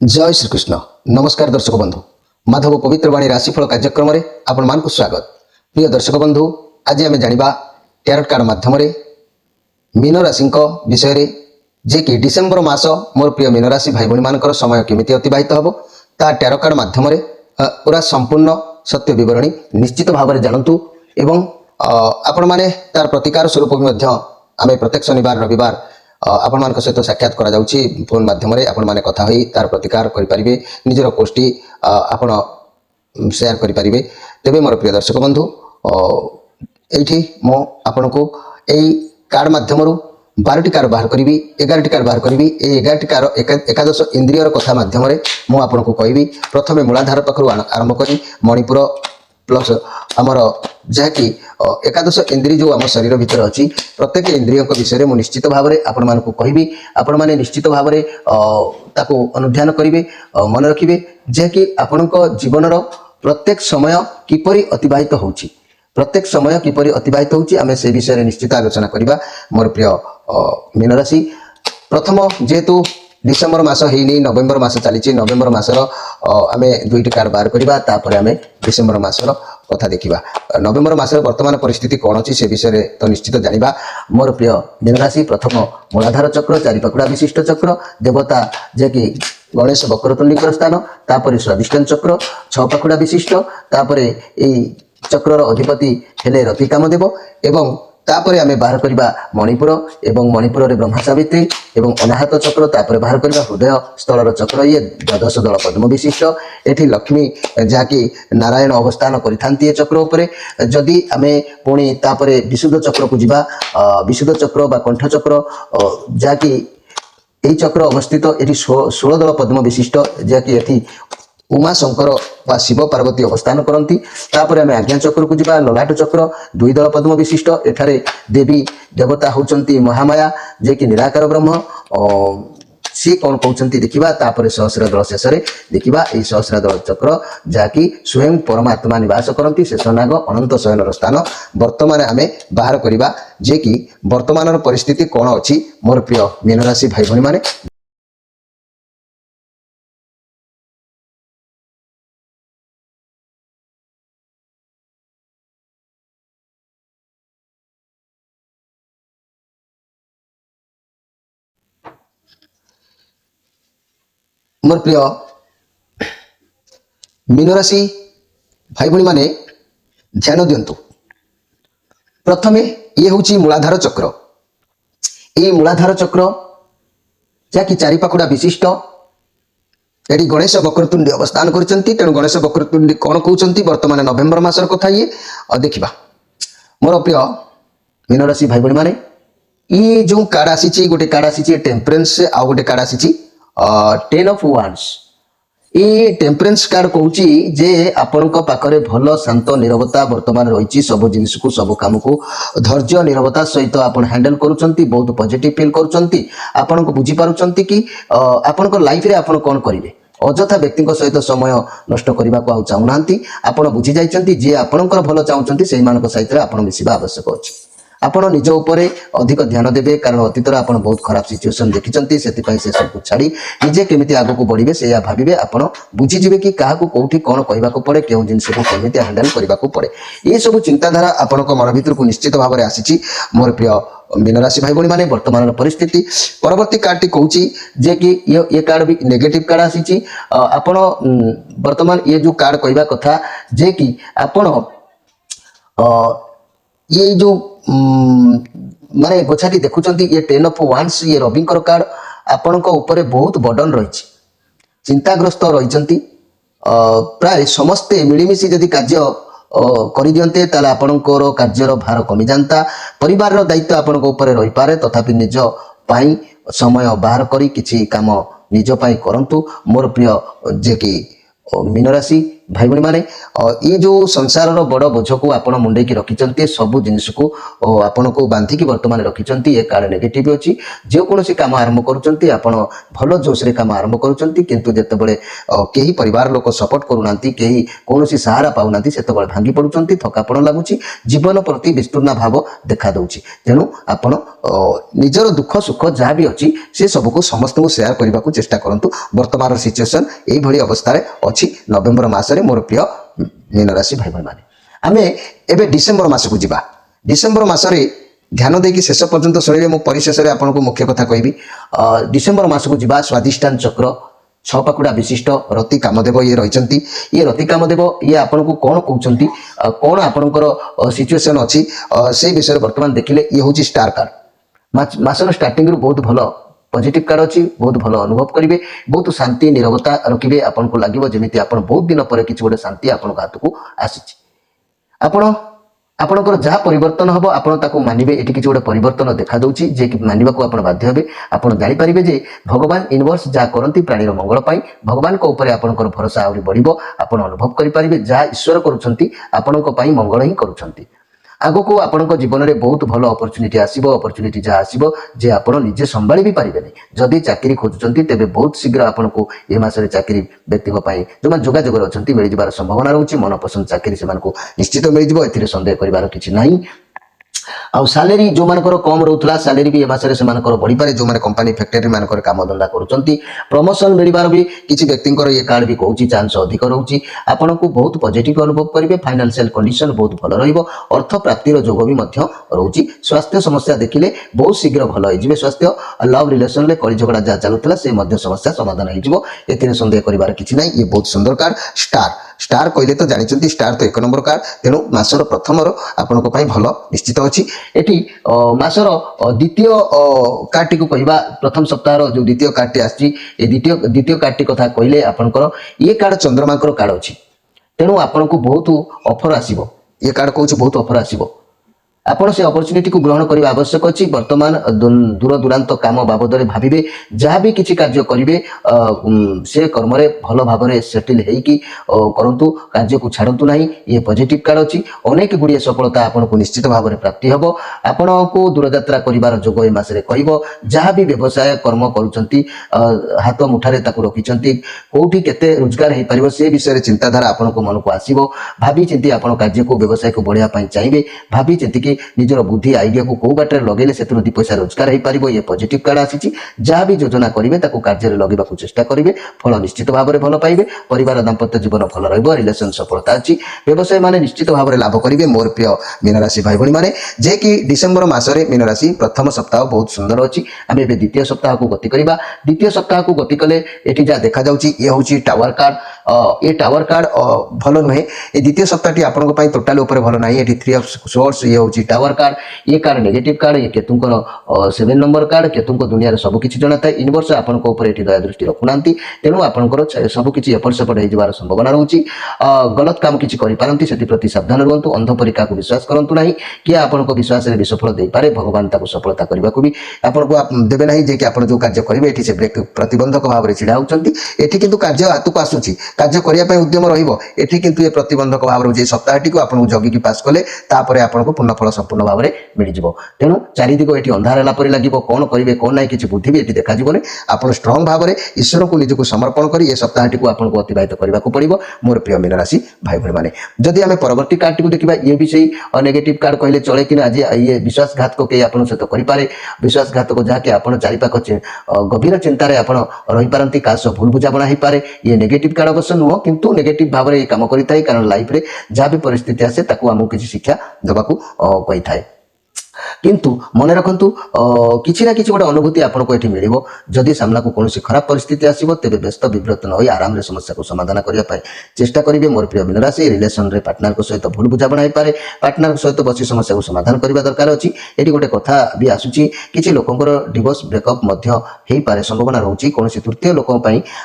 जय श्रीकृष्ण नमस्कार दर्शक बंधु माधव पवित्र वाणी राशिफल कार्यक्रम में आपण मानक स्वागत। प्रिय दर्शक बंधु आज आम जाना टैरोट कार्ड माध्यम मीन राशि विषय रे जे कि डिसेम्बर मास मोर प्रिय मीन राशि भाई भाई मान समय केमी अतिबाहित हम ता टैरोट कार्ड माध्यम पूरा संपूर्ण सत्य विवरणी निश्चित भाव में जानतु एवं आपण माने तार प्रतिकार स्वरूप भी आम प्रत्येक शनिवार रविवार आपण मान सहित साक्षात करा जाउछि फोन माध्यम आपण माने कथा होई तार प्रतिकार करि परिबे निजर गोष्ठी आपण शेयर करि परिबे। तेबे मोर प्रिय दर्शक बंधु एठी मो आपण को एई कार्ड माध्यम 12टी कार्ड बाहर करी 11टी कार्ड बाहर करी 11टी कार्ड एकादश इंद्रियर कथा माध्यम मु आपण को कहबी। प्रथमे मूलाधार पाखरु आरंभ करी मणिपुर प्लस आमर जहाँकि एकादश इंद्रिय जो आम शरीर भितर अच्छी प्रत्येक इंद्रियों विषय में निश्चित भाव में आपण मानक कहबी। आपण माने निश्चित भाव में ताको अनुध्यान करेंगे मन रखिए जहाँकि आपण जीवन प्रत्येक समय किपरि अतिबाहित होउछि प्रत्येक समय किपरि अतिबाहित होउछि आमे से विषय निश्चित आलोचना करिबा। मोर प्रिय मीन राशि प्रथम जेहेतु डिसेम्बर मास होनी नवेम्बर मास चली नवेम्बर मासर आमे 2टी कार्ड बाहर करवा तापर आमे डिसेम्बर मासर कथा देखा। नवेम्बर मासर वर्तमान परिस्थिति कौन अच्छी से विषय तो निश्चित जाना। मोर प्रिय मीन राशि प्रथम मूलाधार चक्र चारिपाखुड़ा विशिष्ट चक्र देवता जे कि गणेश वक्रतुंडी स्थान तापर स्वादिष्टान चक्र 6 पाखुड़ा विशिष्ट तापर चक्र अधिपति हेले रति कामदेव एवं तापर आमे बाहर करवा मणिपुर एवं मणिपुर रे ब्रह्मा सावित्री एवं अनाहत चक्र तापर बाहर करवा हृदय स्थलर चक्र ये द्वादश दल पद्म विशिष्ट एठी लक्ष्मी जहाँकि नारायण अवस्थान करिथांती चक्र उपरे जदि आमे पुणी तापर विशुद्ध चक्र को जीवा विशुद्ध चक्र बा कंठ चक्र जहाँकि यही चक्र अवस्थित एठी 16 दल पद्म विशिष्ट जहाँकि एठी उमा शंकर व शिव पार्वती अवस्थान करती तापर आम आज्ञा चक्र को जीवा ललाट चक्र 2 दल पद्म विशिष्ट एठारे देवी देवता होचंती महामाया जे कि निराकार ब्रह्म सी कौन कहते देखा तापर सहस्र दल शेष देखा यही सहस्र दल चक्र जहाँकि स्वयं परमात्मा निवास करती शेषनाग अनंत शयन स्थान वर्तमान आम बाहर करवा जे कि वर्तमान परिस्थिति कौन अच्छी मोर प्रिय मीन राशि भाई भाई माने मोर प्रिय मीन राशि भाई भाई माने ध्यान दिंतु। प्रथमे ये हूँ मूलाधार चक्र ये मूलाधार चक्र जहाँकि चारिपाखुड़ा विशिष्ट ये गणेश वक्रतुंडी अवस्थान करते तेणु गणेश वक्रतुंडी कौन कहते वर्तमान नवेम्बर मासर कथा ये देखा। मोर प्रिय मीन राशि भाई भाई माने ये जो कार्ड आसी गोटे कार्ड आसी टेम्परेन्स आउ गोटे कार्ड आसी 10 ऑफ वांड्स ये टेम्परेन्स कार्ड कहूँ जे आपण पाखरे भल शांत निरवता वर्तमान रही सब जिनिस को सब काम को धैर्य निरवता सहित आप हैंडल करुँच बहुत पॉजिटिव फील करुँच बुझी पारुंट कि आपण लाइफ रे आपण कौन करेंगे अजथा व्यक्ति सहित समय नष्ट करने को चाहूना आपण बुझी जाइए जी आपंकर भल चाहते से सहित आप मिसवा आवश्यक अच्छी आपण निज उपरे अधिक ध्यान देवे कारण अतीत आप बहुत खराब सिचुएसन देखी से सब छाड़ी निजे केमी आग को बढ़े से भावे आप बुझीजे कि क्या कौटी कौन कहवाक पड़े क्यों जिनस को केमी हैंडल करने पड़े ये सब चिंताधारा आपण मन भर को निश्चित भाव में आसी। मोर प्रिय मीन राशि भाई भाई माने वर्तमान परिस्थिति परवर्ती कार्ड टी कहूँ जे कि ये कार्ड भी नेगेटिव कार्ड आसी आपण वर्तमान ये जो कार्ड कहवा कथा जे कि आपण ये जो माने गोछाटी देखुंत ये 10 ऑफ वांड्स ये रविंकर कार्ड आपण बहुत बर्डन रही चिंताग्रस्त रही प्राय समस्ते मिलमिशी जदि कार्य कर दियंते ताले आपणकर कार्यर भार कमी जाता परिवार दायित्व आपण रही पारे तथापि निज पाई समय बाहर करी किछि काम निज पाई करंतु। मोर प्रिय जे कि मीन राशि भाई भणी मैंने ये जो संसार बड़ बोझ को आप मुंडे की रखिंट सब जिनस को आपन को बांधिकी बर्तमान रखिंट ये कार्ड नेगेटिव अच्छी जेकोसी कम आरंभ कर भल जोश कम आरंभ करते कहीं परिवार लोक सपोर्ट करूना कहीं कौन सहारा पाऊना से भांगी पड़ुंट थकापण लगुच जीवन प्रति विस्तृर्ण भाव देखा दूची तेणु आप निजर दुख सुख जहाँ भी अच्छी से सबको समस्त को सेयार करने को चेष्टा करूँ वर्तमान सिचुएसन यही अवस्था अच्छी नवेम्बर मसरे मोर प्रिय मीन राशि भाई भाई मैंने आम एवं डिसेम्बर मस को जा डिसेम्बर मसरे ध्यान देकी शेष पर्यंत शुणे मु परिशेष में आपको मुख्य कथा कहबी डिसेम्बर मस को जा स्वादिष्टान चक्र छ पाखुड़ा विशिष्ट रति कामदेव ये रही ये रति कामदेव ये आपन को कौन कहते कौन आपणकर सिचुएसन अच्छी से विषय बर्तमान देखिले ये हूँ स्टार कार्ड मसर स्टार्टिंग रू बहुत भल पॉजिटिव कार्ड अच्छी बहुत भल अनुभव करेंगे बहुत शांति नीरवता रखिए आपन को लगे जमी आप बहुत दिन पर किसी गोटे शांति आपन हाथ को आसी आपणकर जहाँ परिवर्तन हम आपको मानवे ये किसी गोटे परिवर्तन देखा दूची जे कि मानवा को आप बाध्य हे आप जानीपारे जे भगवान यूनिवर्स जहाँ करती प्राणीर मंगल पाई भगवान को ऊपर आपणकर भरोसा आहरी बढ़ आप अनुभव करेंगे जहाँ ईश्वर करुँच मंगल ही करुँच आग को आपण जीवन में बहुत भल अपरच्युनिटी आसो अपरच्युनिटी जहाँ आसो जे आप निजे संभाली भी पारे जदि चाकरी खोजुंट तेज बहुत शीघ्र आपन को ये मसरे चाकरी व्यक्ति जो मैंने जोगाजोग अच्छा मिल जार संभावना रोचे मनपसंद चाकरी से निश्चित मिल जाए संदेह कर किसी ना आउ सालेरी जो मानकर कम रोला सालेरी भी मसरे से बढ़ी पारे जो मैंने कंपनी फैक्टरी मानकर काम धंदा करुँच प्रमोशन मिलबार भी किसी व्यक्ति ये कार्ड भी कहूँ चांस अधिक रोचे आपन को बहुत पॉजिटिव अनुभव करेंगे फाइनेंशियल कंडीशन बहुत भल अर्थ प्राप्तिर जोग भी रोचे स्वास्थ्य समस्या देखिले बहुत शीघ्र भल हो स्वास्थ्य लव रिलेशन में कली झगड़ा जहाँ चलूला से समस्या समाधान हो सन्देह कर किसी ना ये बहुत सुंदर कार्ड स्टार कहले तो जानते स्टार तो एक नंबर कार्ड तेणु मासर प्रथम आपण भल निश्चित अच्छी एटी मासर द्वितीय कार्ड टी कहवा प्रथम सप्ताह जो द्वितीय कार्ड टी आसी द्वितीय कार्ड टी कथा कहले आपंकर ये कार्ड चंद्रमांकर कार्ड अच्छी तेणु आपन को बहुत ऑफर आसीबो ये कार्ड कहूँ बहुत ऑफर आसीबो आपण से अपॉर्चुनिटी को ग्रहण करने आवश्यक अच्छी वर्तमान दूर दूरांत काम बाबद भावे जहाँ भी किसी कार्य करेंगे से कर्म भल भाव सेटिल होरतु कार्य को छाड़ू ना ये पॉजिटिव कार्ड अच्छी अनेक गुड़िए सफलता आपन को निश्चित भाव में प्राप्ति हम आपण को दूरयात्रा कर जोग ए मसरे कह जहाँ भी व्यवसाय कर्म करुँच हाथ मुठारे रखिंट कौटी केते रोजगार हो पार से विषय चिंताधारा आपण को मन को आसो भावी चिंती आप कार्य को व्यवसाय को बढ़ाई चाहिए भावी चिंतिकी निजर बुद्धि आइडिया को कौ बाटर लगे से दी पैसा रोजगार हो पार ये पॉजिटिव कार्ड आसी जहाँ भी योजना करेंगे कार्य लगे चेष्टा करेंगे फल निश्चित भाव में भल पाइबे परिवार दाम्पत्य जीवन भल रिलेशन सफलता अच्छी व्यवसाय माने निश्चित भाव में लाभ करेंगे मोर प्रिय मीन राशि भाई भाई मैंने जे कि डिसेम्बर मसरे मीन राशि प्रथम सप्ताह बहुत सुंदर अच्छी आम ए द्वितीय सप्ताह को गति करवा द्वितीय सप्ताह को गति कले ये जहाँ देखा ये हूँ टावर कार्ड ये टावर कार्ड भल नुहे ये द्वितीय सप्ताह आपण टोटाल भल ना ये थ्री ऑफ सोर्स ये हूँ टावर कार्ड ये कार्ड नेगेटिव कार्ड ये केतुंकर 7 नंबर कार्ड केतुंक दुनिया सबकि जना था यूनिवर्स आपण दया दृष्टि रखुना तेणु आपंकर सबकि एपट सेपट हो संभावना रोचे गलत काम किसी करपारती से प्रति सावधान रुहतु अंध परीक्षा को विश्वास करूँ ना किए आपण विश्वास में विसफल दे पारे भगवान ताको सफलता करने को भी आपको देवे ना जे कि आप जो कार्य करेंगे ये से ब्रेक प्रतिबंधक भाव में छिड़ा होती एटी किंतु कार्य हाथ को आसूँ कार्य करने उद्यम रही किंतु ये प्रतिबंधक भाव में सप्ताहटी को आपको जगिकी पास कले तापर आपको पूर्णफल संपूर्ण भाव में मिल जाव तेणु चारिदिग ये अंधार है लगे कौन करेंगे कौन ना किसी बुद्धि भी ये देखा आप स्ट्रंग भाव में ईश्वर को निजक समर्पण कर सप्ताहटी को आपको अतिबाहित करने को पड़ो मोर प्रिय मीन राशि भाई भाई मैंने जदि आम परवर्ती कार्ड टी देखा ये भी सही नेगेटिव कार्ड कहले चले कि आज ये विश्वासघातक कई आप सहित करें विश्वासघातक जहाँकि आप चारिपाख गभीर चिंतार आप रहीपारती का सह भूल बुझाणा हो पाए ये नेगेटिव कार्ड अवश्य नुह किंतु नेगेटिव भाव में काम करें कारण लाइफ में जहाँ भी परिस्थिति आसे आमको किसी शिक्षा देवाक कही थाए किंतु मन रखु किसी ना किसी गोटे अनुभूति आपको ये मिल जदि सामना को कौन खराब परिस्थिति आसो तेज व्यस्त विव्रत न हो आराम समस्या को समाधान करने चेष्टा करेंगे मोर प्रिय मीन राशि रिलेशन रे पार्टनर सहित भूल बुझाणा हो पाए पार्टनर सहित बसी समस्या को समाधान करने दरकार अच्छी ये गोटे कथा भी आसूची किसी लोकंर डिवोर्स ब्रेकअप हो पाए संभावना रोचे कौन तृतीय लोक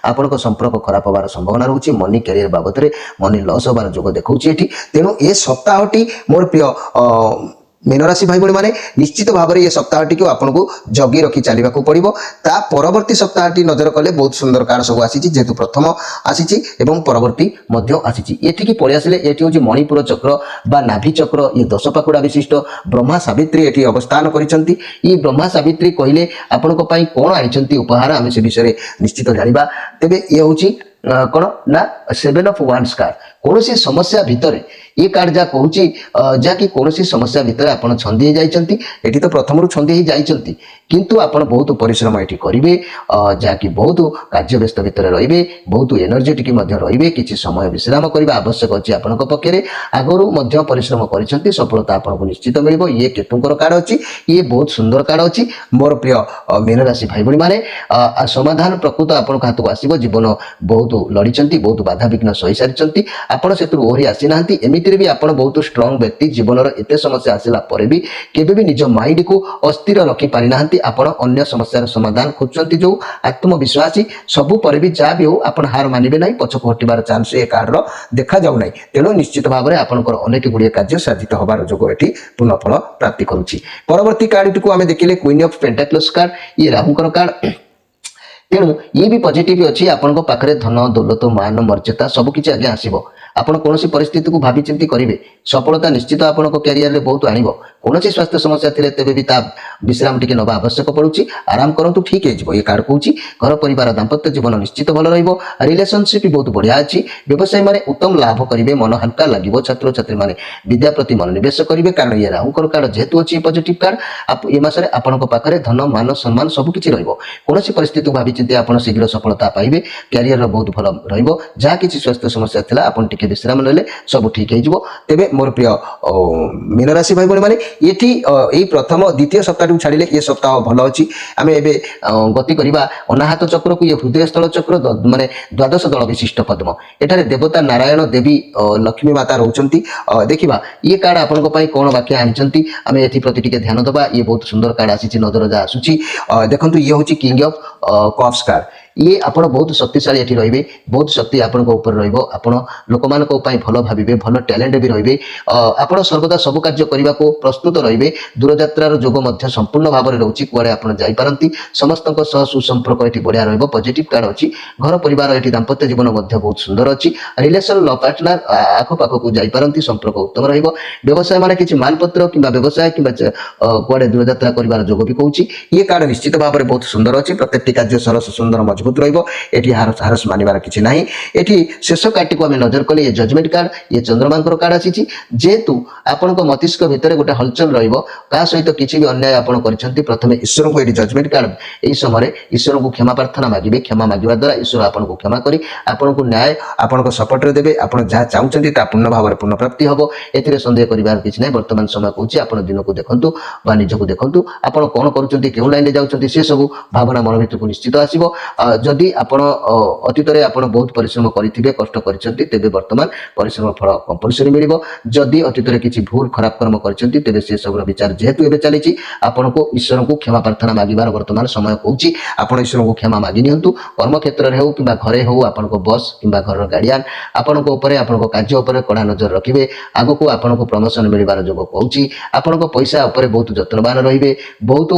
आपण संपर्क खराब होवार संभावना रोचे मनी कैरियर बाबद में मनी लॉस होवार जोग देखा तेणु ये सप्ताहटी मोर प्रिय मीन राशि भाई भाई मैंने निश्चित भाव में ये सप्ताहटी को आपको जगी रखी चलने को पड़ो। ता परवर्ती सप्ताहटी नजर कले बहुत सुंदर कार्ड सब आसी जेहेतु प्रथम आसी परवर्ती आसी ये पलि आसिले ये हूँ मणिपुर चक्र बा नाभि चक्र ये 10 पाखुड़ा विशिष्ट ब्रह्मा सावित्री ये अवस्थान करिसेंती। ये ब्रह्मा सावित्री कहले आपण कौन आनी उपहार आम से विषय निश्चित जाना। तेबे ये हूँ कौन ना 7 ऑफ वांड्स कार्ड कौन सी समस्या भितर ये कार्ड जहाँ कहूँ जहाँकि कौन सी समस्या भितर आप छंदी हो जाइछंती। एठी तो प्रथम छंदी हो जाइछंती किंतु आपण बहुत परिश्रम एठी करिवे जहाँकि बहुत कार्य व्यस्त भितर रहिबे बहुत एनर्जेटिक रहिबे किछि समय विश्राम करबा आवश्यक अछि। आपनक पक्षरे आगरु मध्य परिश्रम करिसेंती सफलता आपनको निश्चित मिलिबो। ये केतुंकर कार्ड अछि ये बहुत सुंदर कार्ड अछि। मोर प्रिय मीन राशि भाई भणी माने समाधान प्रकृत आपनक हाथ को आसीबो। जीवन बहुत लड़िचंती बहुत बाधा विघ्न सही सारिचंती आपण सेतु ओहरी आसी नांती। एमितिरे भी आपण बहुत स्ट्रांग व्यक्ति जीवन एते समस्या आसिला परे भी केबे भी निज माइंड को अस्थिर रखि पारि नांती। आपण अन्य समस्यार समाधान खोजचंती जो आत्मविश्वासी सबु परे भी जा भी हो आपण हार मानिबे नाही पछक हटिबार चांस ए कार्ड रो देखा जाउ नाही। तेनो निश्चित भाव में आपनकर अनेक गुड़िए कार्य साधित होबार जोग एठी पूर्ण फल प्राप्ति करूची। परवर्ती कार्ड को आमे देखिले क्वीन ऑफ पेंटाक्लस कार्ड ये राहुंकर कार्ड तेणु ये भी पॉजिटिव अच्छी आपन पाखे धन दौलत मान मर्यादा सबकि आगे आसो। आप कौन परिस्थिति को भावी चिंती करेंगे सफलता निश्चित आपण क्यारियर में बहुत आनिब। कौन स्वास्थ्य समस्या थे तेज भी विश्राम टी नवा आवश्यक पड़ुची आराम करूँ ठीक है। ये कार्ड कहूँ घर परिवार दाम्पत्य जीवन निश्चित भल रिलेशनशिप बहुत बढ़िया अच्छी। व्यवसायी मैंने उत्तम लाभ करेंगे मन हल्का लगे। छात्र छात्री मैंने विद्या प्रति मनोनिवेश करेंगे कारण ये राहुंकर कार्ड जेहेतु अच्छी पॉजिटिव कार्ड ये मासरे आपन पाखे धन मान सम्मान सबकि कौन परिस्थिति को भावी चिंती आप शीघ्र सफलता पाइबे। क्यारियर बहुत भल रहा कि स्वास्थ्य समस्या था आप विश्राम नेले सब ठीक हो। तेबे मोर प्रिय मीन राशि भाई भाई मैंने ये प्रथम द्वितीय सप्ताह छाड़िले ये सप्ताह भल अच्छी। आम ए गति करवा अनाहत चक्र को ये हृदय स्थल चक्र माने द्वादश दल विशिष्ट पद्म एठारे देवता नारायण देवी लक्ष्मी माता रोचंती। देखिबा ये कार्ड आपन कौन वाक्य आनी आम ए प्रति टिके ध्यान दबा। ये बहुत सुंदर कार्ड आसी नजर जा आसुची। देखंतु ये हूँ किंग ऑफ कप्स कार्ड ये आपण बहुत शक्तिशाली एठी रहिबे बहुत शक्ति आपण को ऊपर रहइबो। आपण लोक मान को पई भलो भाबिबे भलो टैलेंट भी रहिबे। आपण सर्वदा सब कार्य करबा को प्रस्तुत रहिबे। दूरयात्रार जोग मध्य संपूर्ण भाव में रहउची कुआडे आपण जाई पारंती समस्तक सह सुसंपर्क एठी बढ़िया रहइबो। पॉजिटिव कार्ड अछि घर परिवार एठी दाम्पत्य जीवन मध्य बहुत सुंदर अछि। रिलेशन लव पार्टनर आखो पाखो को जाई पारंती संपर्क उत्तम रहिबो। व्यवसाय माने किछि मालपत्र किबा व्यवसाय किबा कुआडे दूरयात्रा करिवार जोग भी कहउची। ये कार्ड निश्चित भाव में बहुत सुंदर अछि। प्रत्येक कार्य सरस सुंदर मजबूत रही हारस मानवार किसी ना। ये शेष कार्ड को नजर कले ये जजमेंट कार्ड ये चंद्रमांकर कार्ड आसी जेहेतु आपण मस्तिष्क भितर गोटे हलचल रहा सहित किसी भी अन्याय आप प्रथम ईश्वर को ये जजमेंट कार्ड यही समय ईश्वर को क्षमा प्रार्थना मागे। क्षमा मांगा द्वारा ईश्वर आपको क्षमा करी आपन को न्याय आपण सपोर्ट देवे। आप जहाँ चाहते पूर्ण भाव में पूर्ण प्राप्ति हम ए सन्देह करार किसी ना। बर्तमान समय कहूँ आप दिन को देखूँ निजक देखूँ आप कौन करुँच क्यों लाइन में जाऊँच से सब भावना मन भर को निश्चित आसो। जदि आपण अतीत में आपण बहुत परिश्रम करेंगे कष्ट करिसेंती तेबे वर्तमान परिश्रम फल कंपलसरी मिलिबो। जदि अतीत में किसी भूल खराब कर्म करिसेंती तेबे से सब विचार जेहेतु एबे चली आपण को ईश्वर को क्षमा प्रार्थना मागिबार वर्तमान समय कहूँ आपण ईश्वर को क्षमा मागि नियंतु। कर्म क्षेत्र में हो कि घरे हो आपण को बॉस कि घर गार्डियन आपण को ऊपर आपण को कार्य ऊपर कड़ा नजर रखिए। आगो को आपण को प्रमोशन मिलबार जोग कहूँ आपण को पैसा ऊपर बहुत जत्नवान रहिबे। बहुत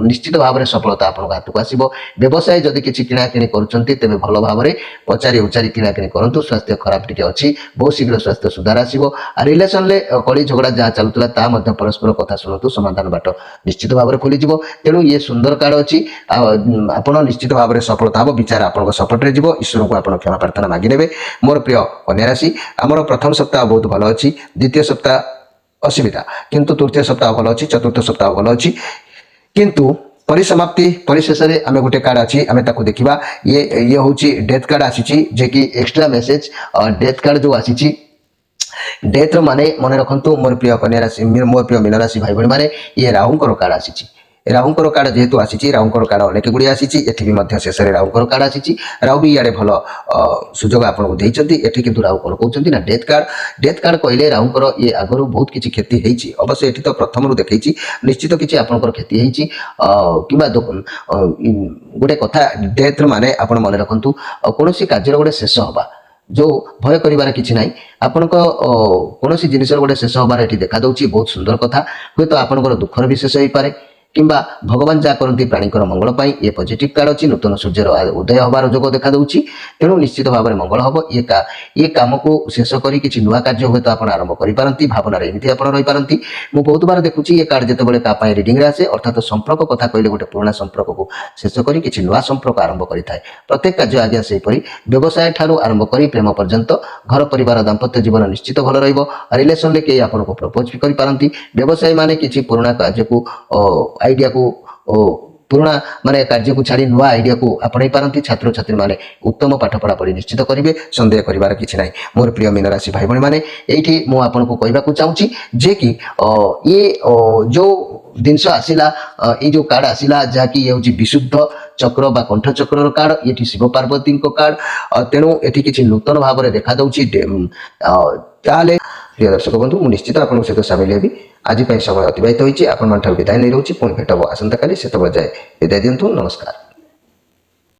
निश्चित भाव में सफलता आपण हाथ को आसीबो। व्यवसाय जदि किसी किणाकिणी करुँचे तेज भल भाव में पचारि उचारि किणाकिणी करूँ। स्वास्थ्य खराब टी अच्छी बहुत शीघ्र स्वास्थ्य सुधार आसो। रिलेसन में कली झगड़ा जहाँ चलूला ता परस्पर कथा शुणु समाधान बाट निश्चित भाव में खोलीज। तेणु ये सुंदर कार्ड अच्छी आप निश्चित भाव में सफलता हम विचार आप सपोर्ट रे जीवो। ईश्वर को आप क्षमा प्रार्थना मागिने। मोर प्रिय कन्या राशि आमर प्रथम सप्ताह बहुत भल अच्छी द्वितीय सप्ताह असुविधा किंतु तृतीय सप्ताह भल अच्छी चतुर्थ सप्ताह भल अच्छी किंतु परिसमाप्ति परिशेष में आम गोटे कार्ड अच्छी आम देखा। ये हूँ डेथ कार्ड आसी जे कि एक्स्ट्रा मेसेज डेथ कार्ड जो आसी डेथ माने मन रखु। मोर प्रिय कन्या राशि मोर प्रिय मीन राशि भाई भाई मैंने ये राहुंकर कार्ड आसी राहुंकर कार्ड जेहेतु आसी राहुंकर कार्ड अनेक गुड़ी आसी शेष में राहुंकर कार्ड आसी। राहु भी इे भल सुजोग आपको देती एटी किंतु राहु कौन कहते ना डेथ कार्ड कहले राहुंकर ये आगु बहुत किसी क्षति होती अवश्य ये तो प्रथम देखी निश्चित किसी आपंकर क्षति होती कि गोटे कथा डेथ माने आप मन रखु कौन कार्य गोटे शेष हवा जो भय कर किसी ना आपण कौन जिनस गोटे शेष हबार ये देखा दूँ बहुत सुंदर कथा हूँ तो आपंकर दुखर भी शेष हो पारे किंबा भगवान जहाँ करती प्राणीकर मंगल पाई ये पॉजिटिव कार्ड अच्छी नूतन सूर्यर उदय हबार जोग देखा दूँ तेणु निश्चित भाव में मंगल हम ये काम को शेष कर किसी नुआ कार्य हूँ तो आप आरंभ करें भावना एमती आप रही पारती मुझे बहुत बार देखुची ये कार्ड जिते क्या रिडिंग आसे अर्थात संपर्क कथा कहले गोटे पुराणा संपर्क को शेष कर किसी नुआ संपर्क आरंभ करें प्रत्येक कार्य आज्ञा से व्यवसाय ठारू आरंभ कर प्रेम पर्यंत घर परिवार दाम्पत्य जीवन निश्चित भल रिलेसन में कई आपको प्रपोज भी करपारती व्यवसायी माने किसी पुराणा कार्य को आइडिया को पुराणा माने कार्य को छाड़ी नुआ आइडिया को आपणे पारती छात्र छात्री माने उत्तम पाठ पढ़ा पढ़ी निश्चित करेंगे सन्देह करिवार किछि नाही मोर प्रिय मीन राशि भाई भणी माने एठी मु आपनको कहबाकू चाहूची जे कि ये जो जिनस आसिला ये जो कार्ड आसिला जहाँकि ये हूँ विशुद्ध चक्र बा कंठ चक्र कार्ड ये शिव पार्वती कार्ड तेणु ये किसी नूतन भाव में देखा दूँ ताले प्रिय दर्शक बंधु मुझे निश्चित आपको सहित सामिल हेबी आज समय अतिबाहित होती विदाय नहीं रोचे पुणी भेट आसंता काली से जाए विदाय दिंतु नमस्कार।